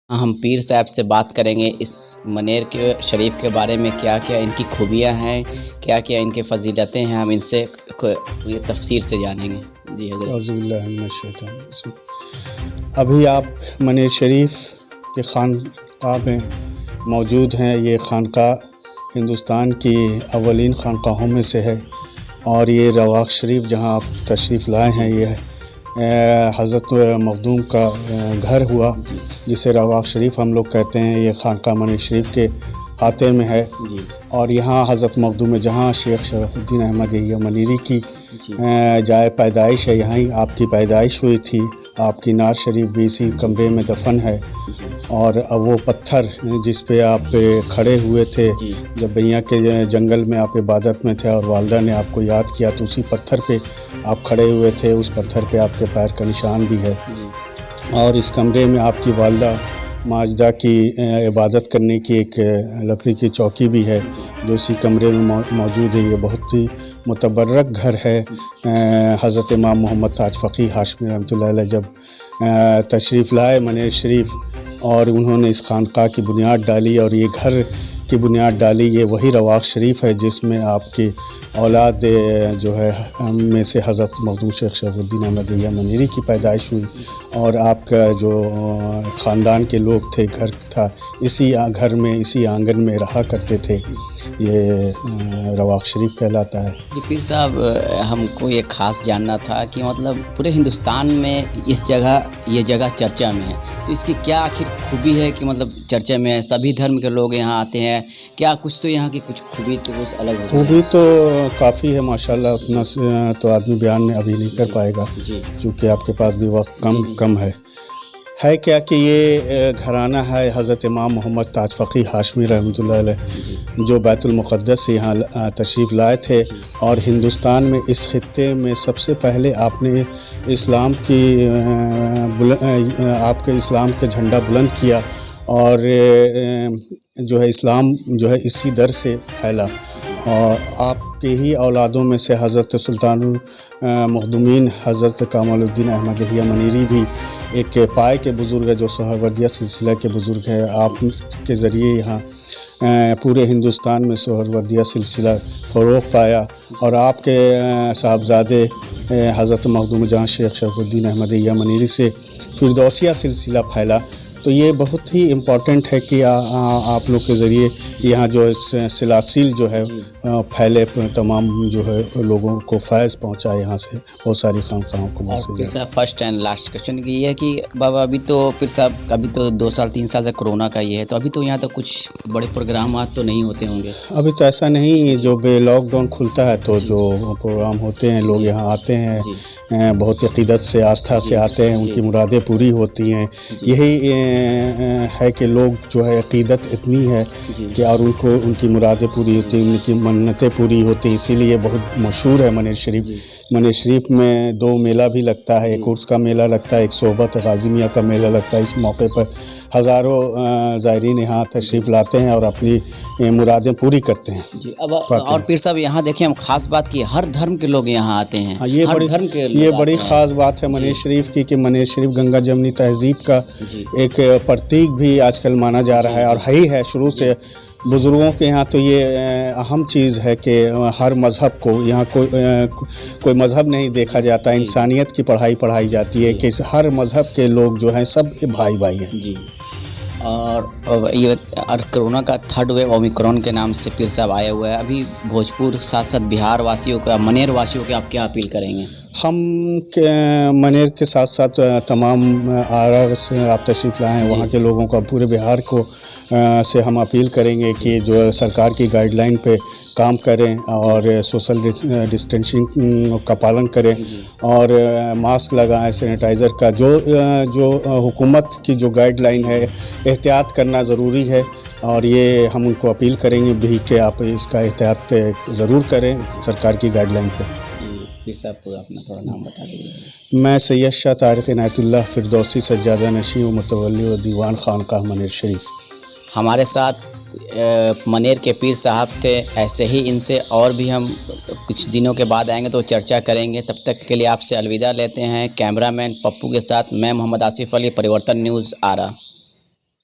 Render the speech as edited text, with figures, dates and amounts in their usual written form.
ہم پیر صاحب سے بات کریں گے اس منیر کے شریف کے بارے میں، کیا کیا ان کی خوبیاں ہیں، کیا کیا ان کے فضیلتیں ہیں، ہم ان سے یہ تفسیر سے جانیں گے۔ جی حضرت۔ اعوذ باللہ من الشیطان الرجیم۔ ابھی آپ منیر شریف کے خانقاہ میں موجود ہیں۔ یہ خانقاہ ہندوستان کی اولین خانقاہوں میں سے ہے، اور یہ رواق شریف جہاں آپ تشریف لائے ہیں، یہ حضرت مخدوم کا گھر ہوا، جسے رواق شریف ہم لوگ کہتے ہیں۔ یہ خانقاہ منیر شریف کے خاتے میں ہے، اور یہاں حضرت مخدوم جہاں شیخ شرف الدین احمد یحییٰ منیری کی جائے پیدائش ہے۔ یہاں ہی آپ کی پیدائش ہوئی تھی۔ آپ کی نعت شریف بھی اسی کمرے میں دفن ہے، اور وہ پتھر جس پہ آپ کھڑے ہوئے تھے جب بیاں کے جنگل میں آپ عبادت میں تھے اور والدہ نے آپ کو یاد کیا، تو اسی پتھر پہ آپ کھڑے ہوئے تھے۔ اس پتھر پہ آپ کے پیر کا نشان بھی ہے، اور اس کمرے میں آپ کی والدہ ماجدہ کی عبادت کرنے کی ایک لکڑی کی چوکی بھی ہے، جو اسی کمرے میں موجود ہے۔ یہ بہت ہی متبرک گھر ہے۔ حضرت امام محمد تاج فقیہ ہاشمی رحمۃ اللہ علیہ جب تشریف لائے منیر شریف، اور انہوں نے اس خانقاہ کی بنیاد ڈالی، اور یہ گھر کی بنیاد ڈالی، یہ وہی رواق شریف ہے جس میں آپ کی اولاد جو ہے میں سے حضرت مخدوم شیخ شرف الدین احمد یحییٰ منیری کی پیدائش ہوئی، اور آپ کا جو خاندان کے لوگ تھے، گھر تھا، اسی گھر میں اسی آنگن میں رہا کرتے تھے۔ یہ رواق شریف کہلاتا ہے۔ جی پیر صاحب، ہم کو یہ خاص جاننا تھا کہ مطلب پورے ہندوستان میں یہ جگہ چرچا میں ہے، تو اس کی کیا آخر خوبی ہے کہ مطلب چرچا میں ہے، سبھی دھرم کے لوگ یہاں آتے ہیں، کیا کچھ تو یہاں کی کچھ خوبی تو کچھ الگ ہے؟ خوبی تو کافی ہے ماشاءاللہ، اتنا تو آدمی بیان ابھی نہیں کر پائے گا، چونکہ آپ کے پاس بھی وقت کم ہے۔ کیا کہ یہ گھرانہ ہے حضرت امام محمد تاج فقیہ ہاشمی رحمۃ اللہ علیہ، جو بیت المقدس سے یہاں تشریف لائے تھے، اور ہندوستان میں اس خطے میں سب سے پہلے آپ نے اسلام کا جھنڈا بلند کیا، اور جو ہے اسلام جو ہے اسی در سے پھیلا، اور آپ کے ہی اولادوں میں سے حضرت سلطان المخدومین حضرت کامل الدین احمد یحییٰ منیری بھی ایک پائے کے بزرگ ہے، جو سہروردیہ سلسلہ کے بزرگ ہیں۔ آپ کے ذریعے یہاں پورے ہندوستان میں سہروردیہ سلسلہ فروغ پایا، اور آپ کے صاحبزادے حضرت مخدوم جہاں شیخ شرف الدین احمد یحییٰ منیری سے فردوسیہ سلسلہ پھیلا۔ تو یہ بہت ہی امپورٹنٹ ہے کہ آپ لوگ کے ذریعے یہاں جو سلاسل جو ہے پھیلے، تمام جو ہے لوگوں کو فیض پہنچا یہاں سے، بہت ساری خانقاہوں کو موصول۔ پھر صاحب فرسٹ اینڈ لاسٹ کوشچن یہ ہے کہ بابا ابھی تو پھر صاحب ابھی تو 2-3 سال سے کرونا کا یہ ہے، تو ابھی تو یہاں تو کچھ بڑے پروگرامات تو نہیں ہوتے ہوں گے؟ ابھی تو ایسا نہیں، جو بے لاک ڈاؤن کھلتا ہے تو جو پروگرام ہوتے ہیں، لوگ یہاں آتے ہیں، بہت عقیدت سے آستھا سے آتے ہیں، ان کی مرادیں پوری ہوتی ہیں۔ یہی ہے کہ لوگ جو ہے عقیدت اتنی ہے کہ اور ان کی مرادیں پوری ہوتی ہیں، ان کی منتیں پوری ہوتی ہیں، اسی لیے بہت مشہور ہے منیر شریف۔ منیر شریف میں 2 میلہ بھی لگتا ہے، ایک عرس کا میلہ لگتا ہے، ایک صحبت غازی میاں کا میلہ لگتا ہے۔ اس موقع پر ہزاروں زائرین یہاں تشریف لاتے ہیں اور اپنی مرادیں پوری کرتے ہیں۔ جی اور پیر صاحب یہاں دیکھیں ہم خاص بات کی، ہر دھرم کے لوگ یہاں آتے ہیں، یہ بڑی خاص بات ہے منیر شریف کی، کہ منیر شریف گنگا جمنی تہذیب کا ایک پرتیک بھی آج کل مانا جا رہا ہے، اور ہے شروع سے بزرگوں کے یہاں۔ تو یہ اہم چیز ہے کہ ہر مذہب کو یہاں کوئی مذہب نہیں دیکھا جاتا، انسانیت کی پڑھائی جاتی ہے، کہ ہر مذہب کے لوگ جو ہیں سب بھائی ہیں۔ جی اور کرونا کا 3rd ویو اومیکرون کے نام سے پیر صاحب آیا ہوا ہے، ابھی بھوجپور ساتھ بہار واسیوں کا، منیر واسیوں کے آپ کیا اپیل کریں گے؟ ہم منیر کے ساتھ ساتھ تمام آرا سے آپ تشریف لائے ہیں، وہاں کے لوگوں کا، پورے بہار کو سے ہم اپیل کریں گے کہ جو سرکار کی گائیڈ لائن پہ کام کریں، اور سوشل ڈسٹینسنگ کا پالن کریں، اور ماسک لگائیں، سینیٹائزر کا جو حکومت کی جو گائیڈ لائن ہے، احتیاط کرنا ضروری ہے، اور یہ ہم ان کو اپیل کریں گے بھی کہ آپ اس کا احتیاط ضرور کریں سرکار کی گائیڈ لائن پہ۔ پیر صاحب کو اپنا تھوڑا نام بتا دیجیے۔ میں سید شاہ طارق عنایت اللہ فردوسی سجادہ نشین و متولی و دیوان خانقاہ منیر شریف۔ ہمارے ساتھ منیر کے پیر صاحب تھے، ایسے ہی ان سے اور بھی ہم کچھ دنوں کے بعد آئیں گے تو چرچا کریں گے۔ تب تک کے لیے آپ سے الوداع لیتے ہیں۔ کیمرہ مین پپو کے ساتھ میں محمد آصف علی، پریورتن نیوز آرا۔